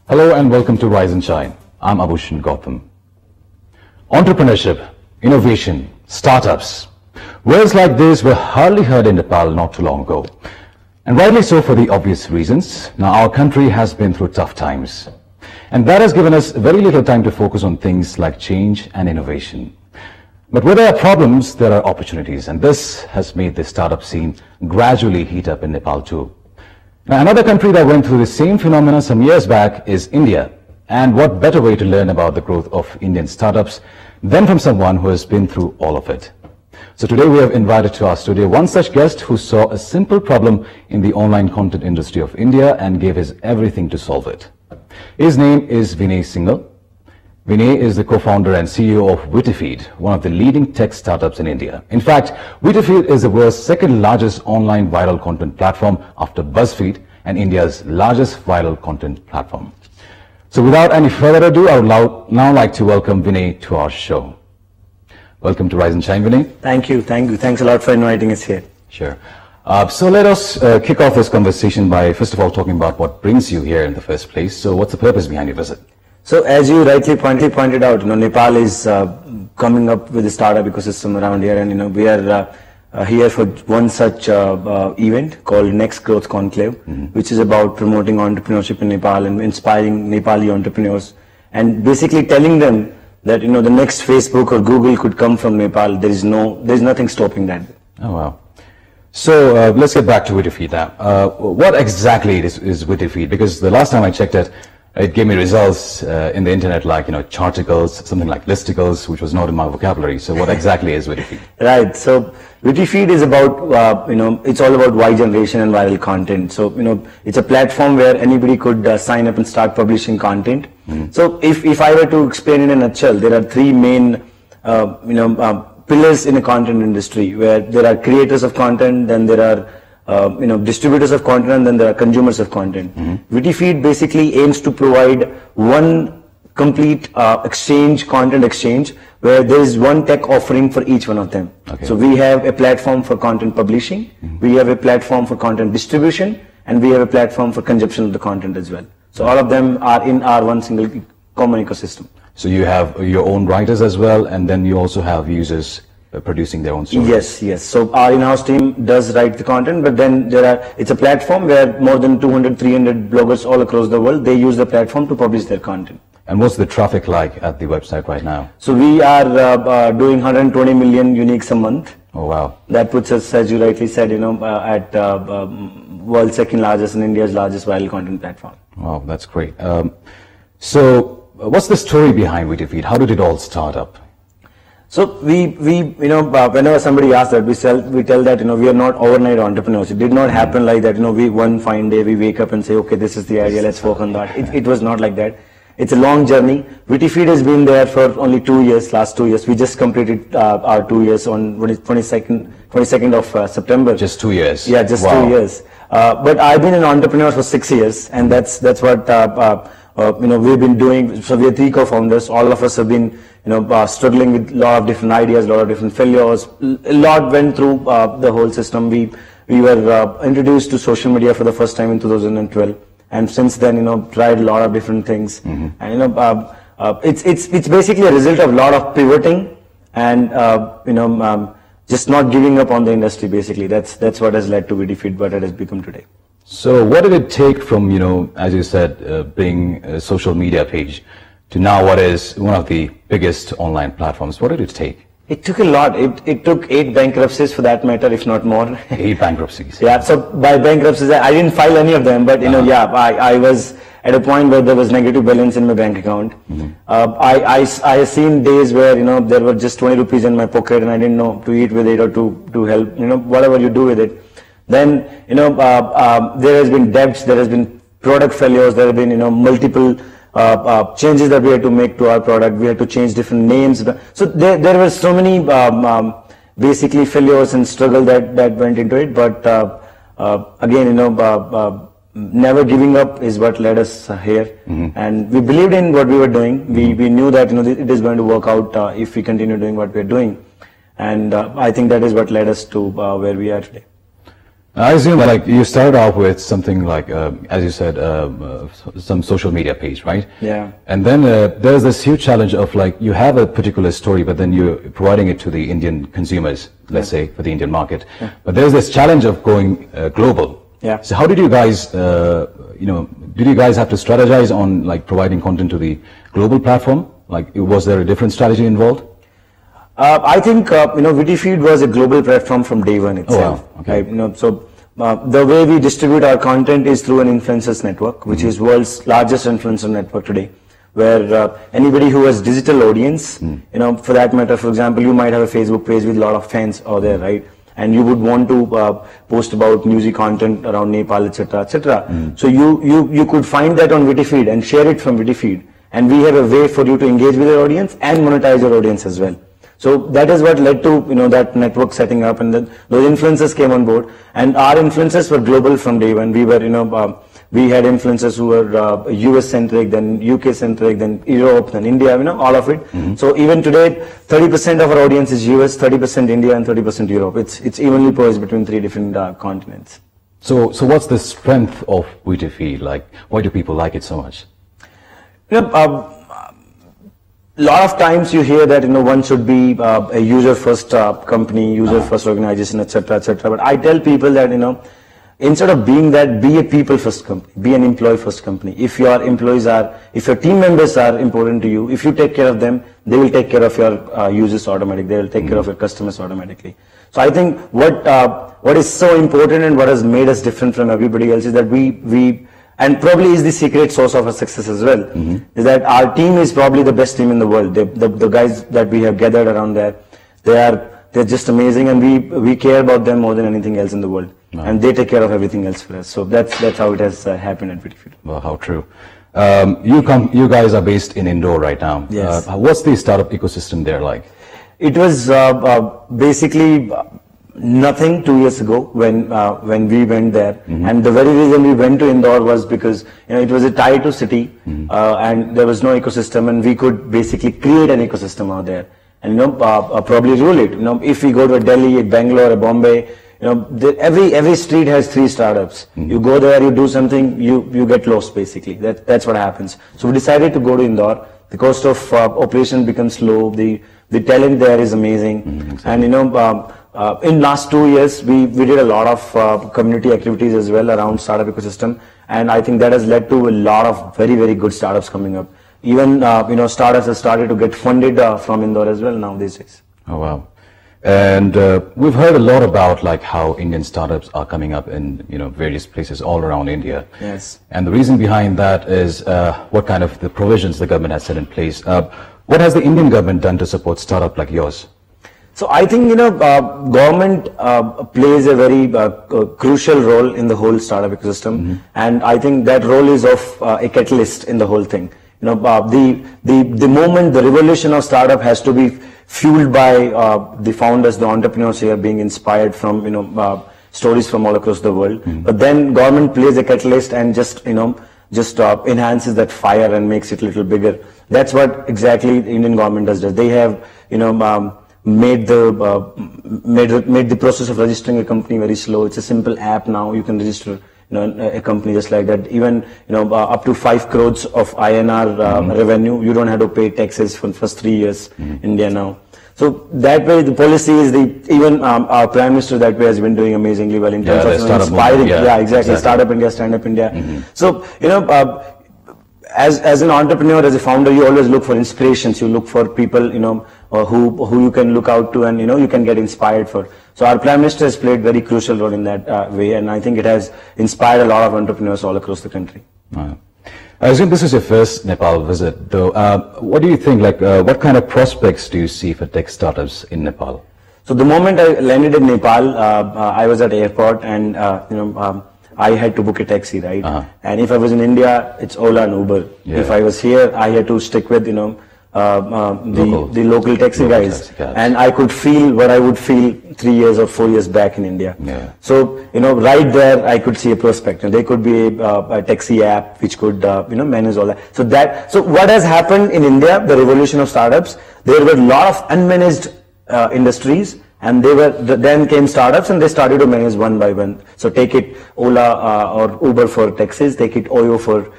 Hello and welcome to Rise and Shine. I'm Abhushan Gautam. Entrepreneurship, innovation, startups. Words like this were hardly heard in Nepal not too long ago. And rightly so for the obvious reasons. Now our country has been through tough times. And that has given us very little time to focus on things like change and innovation. But where there are problems, there are opportunities. And this has made the startup scene gradually heat up in Nepal too. Now, another country that went through the same phenomenon some years back is India. And what better way to learn about the growth of Indian startups than from someone who has been through all of it. So today we have invited to our studio one such guest who saw a simple problem in the online content industry of India and gave his everything to solve it. His name is Vinay Singhal. Vinay is the co-founder and CEO of Wittyfeed, one of the leading tech startups in India. In fact, Wittyfeed is the world's second largest online viral content platform after BuzzFeed and India's largest viral content platform. So without any further ado, I would now like to welcome Vinay to our show. Welcome to Rise and Shine, Vinay. Thank you. Thanks a lot for inviting us here. Sure. So let us kick off this conversation by first of all talking about what brings you here in the first place. So what's the purpose behind your visit? So as you rightly pointed out, Nepal is coming up with a startup ecosystem around here, and we are here for one such event called Next Growth Conclave, which is about promoting entrepreneurship in Nepal and inspiring Nepali entrepreneurs, and basically telling them that the next Facebook or Google could come from Nepal. There's nothing stopping that. Oh wow. So let's get back to Wittyfeed now. What exactly is Wittyfeed? Because the last time I checked it gave me results in the internet like, charticles, something like listicles, which was not in my vocabulary. So what exactly is Wittyfeed? Right. So Wittyfeed is about, it's all about Y generation and viral content. So, it's a platform where anybody could sign up and start publishing content. So if I were to explain in a nutshell, there are three main, pillars in a content industry, where there are creators of content, then there are distributors of content, and then there are consumers of content. Wittyfeed basically aims to provide one complete content exchange, where there is one tech offering for each one of them. Okay. So we have a platform for content publishing, we have a platform for content distribution, and we have a platform for consumption of the content as well. So all of them are in our one single common ecosystem. So you have your own writers as well, and then you also have users producing their own stories. Yes. So our in-house team does write the content, but then it's a platform where more than 200, 300 bloggers all across the world, they use the platform to publish their content. And what's the traffic like at the website right now? So we are doing 120 million uniques a month. Oh wow. That puts us, as you rightly said, at world's second largest and India's largest viral content platform. Wow, that's great. So what's the story behind Wittyfeed? How did it all start up? So we whenever somebody asks that, we tell that we are not overnight entrepreneurs. It did not happen like that. We one fine day we wake up and say, okay, this is the idea, let's work on that. It was not like that. It's a long journey. Wittyfeed has been there for only 2 years. Last 2 years, we just completed our 2 years on 22nd of September. Just 2 years. Yeah, just 2 years. But I've been an entrepreneur for 6 years, and that's what we've been doing. So we are 3 co-founders. All of us have been struggling with a lot of different ideas, a lot of different failures. A lot went through the whole system. We were introduced to social media for the first time in 2012, and since then tried a lot of different things. And it's basically a result of a lot of pivoting and just not giving up on the industry. Basically, that's what has led to Wittyfeed, what it has become today. So what did it take from, as you said, being a social media page to now what is one of the biggest online platforms? What did it take? It took a lot. It took 8 bankruptcies for that matter, if not more. 8 bankruptcies. Yeah. So by bankruptcies, I didn't file any of them, but I was at a point where there was negative balance in my bank account. I have seen days where there were just 20 rupees in my pocket, and I didn't know to eat with it or to help whatever you do with it. Then there has been debts, there has been product failures, there have been multiple changes that we had to make to our product. We had to change different names. So there were so many basically failures and struggle that went into it. But again, never giving up is what led us here. And we believed in what we were doing. We knew that it is going to work out if we continue doing what we are doing. And I think that is what led us to where we are today. I assume like you started off with something like, as you said, some social media page, right? Yeah. And then there's this huge challenge of like, you have a particular story, but then you're providing it to the Indian consumers, let's say, for the Indian market. Yeah. But there's this challenge of going global. Yeah. So how did you guys, did you guys have to strategize on like providing content to the global platform? Like, was there a different strategy involved? I think Wittyfeed was a global platform from day one itself. Oh, wow. Okay. Right? So the way we distribute our content is through an influencers network, which is world's largest influencer network today, where anybody who has digital audience, for that matter, for example, you might have a Facebook page with a lot of fans out there, right? And you would want to post about music content around Nepal, etc., etc. So you could find that on Wittyfeed and share it from Wittyfeed, and we have a way for you to engage with your audience and monetize your audience as well. So that is what led to that network setting up, and then those influencers came on board, and our influencers were global from day one. We were we had influencers who were US centric, then UK centric, then Europe, then India, all of it. So even today, 30% of our audience is US, 30% India, and 30% Europe. It's evenly poised between 3 different continents. So what's the strength of Wittyfeed? Like, why do people like it so much? A lot of times you hear that one should be a user-first company, user-first organization, etc., etc. But I tell people that instead of being that, be a people-first company, be an employee-first company. If your if your team members are important to you, if you take care of them, they will take care of your users automatically. They will take care of your customers automatically. So I think what is so important and what has made us different from everybody else is that we and probably is the secret source of our success as well, is that our team is probably the best team in the world. The guys that we have gathered around there, they're just amazing, and we care about them more than anything else in the world. Wow. And they take care of everything else for us. So that's how it has happened at Wittyfeed. Well, how true. You guys are based in Indore right now. Yes. What's the startup ecosystem there like? It was basically nothing 2 years ago when we went there, and the very reason we went to Indore was because it was a tier 2 city, and there was no ecosystem, and we could basically create an ecosystem out there, and probably rule it. If we go to Delhi, Bangalore, Bombay, every street has 3 startups. You go there, you do something, you get lost basically. That's what happens. So we decided to go to Indore. The cost of operation becomes low. The talent there is amazing, and in last 2 years, we did a lot of community activities as well around startup ecosystem, and I think that has led to a lot of very, very good startups coming up. Even startups have started to get funded from Indore as well now these days. Oh wow! And we've heard a lot about like how Indian startups are coming up in various places all around India. Yes. And the reason behind that is what kind of the provisions the government has set in place. What has the Indian government done to support startup like yours? So I think government plays a very crucial role in the whole startup ecosystem, and I think that role is of a catalyst in the whole thing. The moment the revolution of startup has to be fueled by the founders, the entrepreneurs here, being inspired from stories from all across the world. But then government plays a catalyst and just enhances that fire and makes it a little bigger. That's what exactly the Indian government does. They have made the process of registering a company very slow. It's a simple app now. You can register a company just like that. Even up to 5 crores of INR revenue. You don't have to pay taxes for the first 3 years in India now. So that way the policy is even our Prime Minister that way has been doing amazingly well in terms of inspiring. Exactly. Startup India, Stand Up India. So as an entrepreneur, as a founder, you always look for inspirations. You look for people who you can look out to, and you can get inspired for. So our Prime Minister has played very crucial role in that way, and I think it has inspired a lot of entrepreneurs all across the country. Wow. I assume this is your first Nepal visit, though. What do you think? What kind of prospects do you see for tech startups in Nepal? So the moment I landed in Nepal, I was at airport, and I had to book a taxi, right? And if I was in India, it's Ola and Uber. Yeah. If I was here, I had to stick with the local taxi guys, and I could feel what I would feel 3 years or 4 years back in India. Yeah. So right there, I could see a prospect. There could be a taxi app which could manage all that. So what has happened in India, the revolution of startups, there were a lot of unmanaged industries And then came startups, and they started to manage one by one. So take it Ola or Uber for taxis, take it Oyo for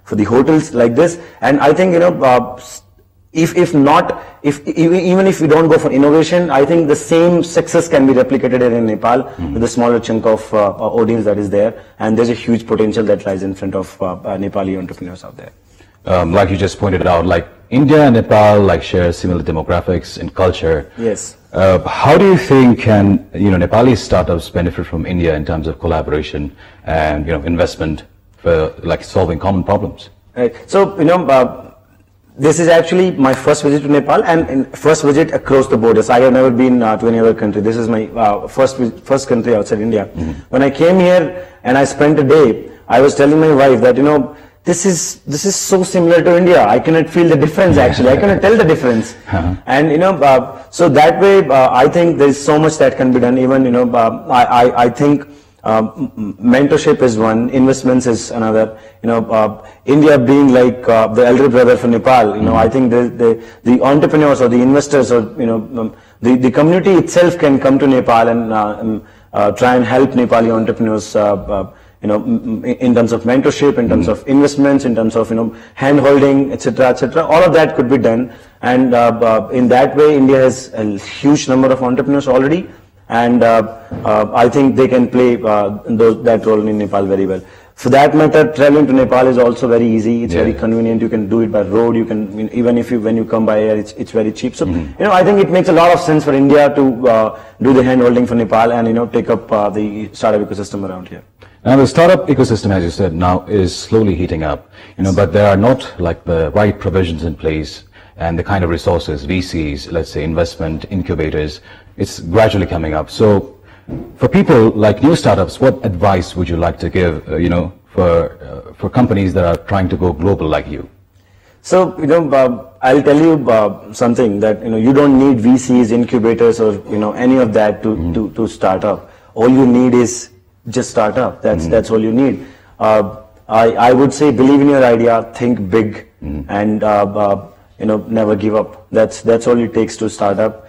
for the hotels like this. And I think even if we don't go for innovation, I think the same success can be replicated here in Nepal with a smaller chunk of audience that is there, and there's a huge potential that lies in front of Nepali entrepreneurs out there. Like you just pointed out, like India and Nepal share similar demographics and culture. Yes. How do you think can Nepali startups benefit from India in terms of collaboration and investment for solving common problems? Right. So this is actually my first visit to Nepal and first visit across the borders. I have never been to any other country. This is my first country outside India. When I came here and I spent a day, I was telling my wife that this is so similar to India. I cannot feel the difference actually. I cannot tell the difference. And so that way I think there is so much that can be done. Even I think mentorship is one, investments is another. India being like the elder brother for Nepal. I think the entrepreneurs or the investors or the community itself can come to Nepal and try and help Nepali entrepreneurs. In terms of mentorship, in terms of investments, in terms of hand holding, etc., etc. All of that could be done, and in that way, India has a huge number of entrepreneurs already, and I think they can play that role in Nepal very well. For that matter, traveling to Nepal is also very easy. It's very convenient. You can do it by road. You can even when you come by air, it's very cheap. So I think it makes a lot of sense for India to do the hand holding for Nepal and take up the startup ecosystem around here. Now the startup ecosystem, as you said, now is slowly heating up, but there are not the right provisions in place and the kind of resources, VCs, let's say investment incubators, it's gradually coming up. So for people like new startups, what advice would you like to give, for companies that are trying to go global like you? So, I'll tell you something that, you don't need VCs, incubators or, any of that to start up. All you need is just start up. That's all you need. I would say believe in your idea, think big, and never give up. That's all it takes to start up.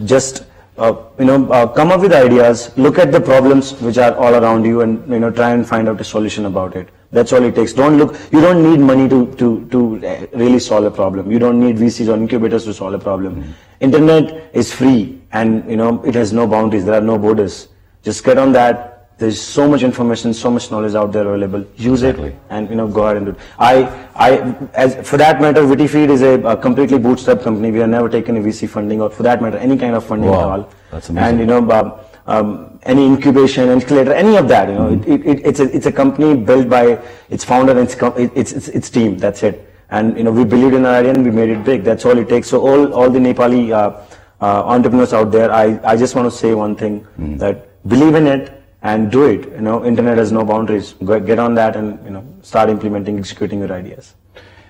Just come up with ideas, look at the problems which are all around you, and try and find out a solution about it. That's all it takes. You don't need money to really solve a problem. You don't need VCs or incubators to solve a problem. Internet is free, and it has no boundaries. There are no borders. Just get on that. There's so much information, so much knowledge out there available. Use it and go ahead and do it. For that matter, Wittyfeed is a completely bootstrapped company. We have never taken a VC funding or, for that matter, any kind of funding at all. That's amazing. And any incubation, accelerator, any of that. It's a company built by its founder and its team. That's it. And we believed in our idea and we made it big. That's all it takes. So all the Nepali entrepreneurs out there, I just want to say one thing, that believe in it. And do it. Internet has no boundaries. Get on that and start implementing, executing your ideas.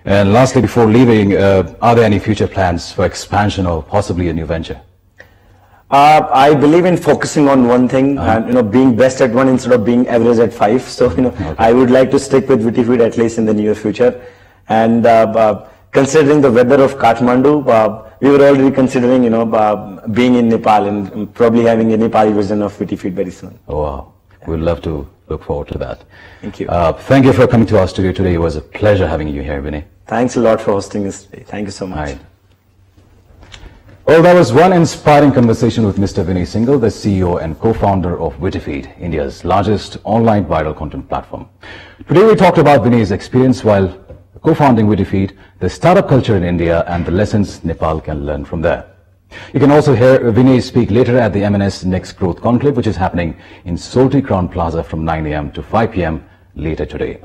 And lastly, before leaving, are there any future plans for expansion or possibly a new venture? I believe in focusing on one thing and being best at one instead of being average at 5. So I would like to stick with Wittyfeed at least in the near future. And considering the weather of Kathmandu, we were already considering, being in Nepal and probably having a Nepali version of Wittyfeed very soon. Oh, wow. We'd love to look forward to that. Thank you. Thank you for coming to our studio today. It was a pleasure having you here, Vinay. Thanks a lot for hosting us today. Thank you so much. Right. Well, that was one inspiring conversation with Mr. Vinay Singhal, the CEO and co-founder of Wittyfeed, India's largest online viral content platform. Today we talked about Vinay's experience while co-founding Wittyfeed, the startup culture in India, and the lessons Nepal can learn from there. You can also hear Vinay speak later at the M&S Next Growth Conclave, which is happening in Salty Crown Plaza from 9 a.m. to 5 p.m. later today.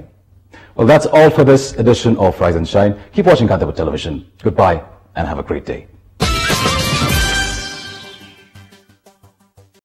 Well, that's all for this edition of Rise and Shine. Keep watching Kantipur Television. Goodbye and have a great day.